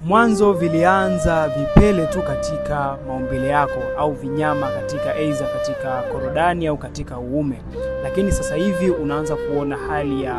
Mwanzo vilianza vipele tu katika maumbile yako au vinyama katika aidha katika korodani au katika uume. Lakini sasa hivi unaanza kuona hali ya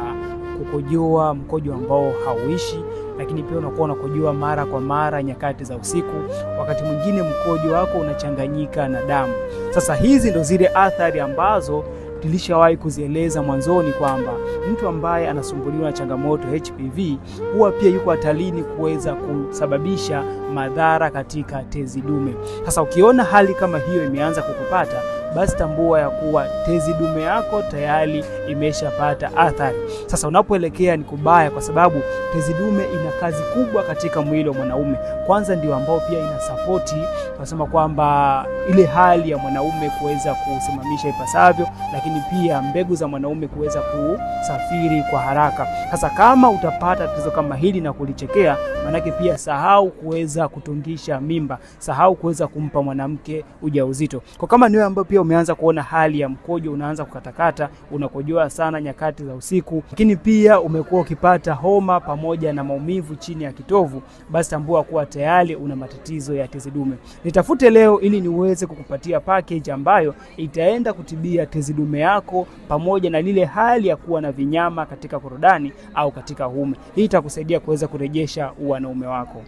kukojoa, mkojo ambao hauishi, lakini pia unakuwa unakojoa mara kwa mara nyakati za usiku. Wakati mwingine mkojo wako unachanganyika na damu. Sasa hizi ndo zile athari ambazo tulishawahi kuzieleza mwanzoni kwamba mtu ambaye anasumbuliwa na changamoto HPV huwa pia yuko hatarini kuweza kusababisha madhara katika tezi dume. Sasa ukiona hali kama hiyo imeanza kukupata, basi tambua ya kuwa tezi dume yako tayari imeshapata athari. Sasa unapoelekea ni kubaya, kwa sababu tezi dume ina kazi kubwa katika mwili wa mwanaume. Kwanza ndio ambao pia ina support, tunasema kwamba ile hali ya mwanaume kuweza kusimamisha ipasavyo, lakini pia mbegu za mwanaume kuweza kusafiri kwa haraka. Sasa kama utapata tatizo kama hili na kulichekea, manake pia sahau kuweza kutungisha mimba, sahau kuweza kumpa mwanamke ujauzito. Kwa kama niwe ambao pia umeanza kuona hali ya mkojo unaanza kukatakata, unakojoa sana nyakati za usiku, lakini pia umekuwa ukipata homa pamoja na maumivu chini ya kitovu, basi tambua kuwa tayari una matatizo ya tezi dume. Nitafute leo ili niweze kukupatia package ambayo itaenda kutibia tezi dume yako pamoja na lile hali ya kuwa na vinyama katika korodani au katika uume. Hii itakusaidia kuweza kurejesha wanaume wako.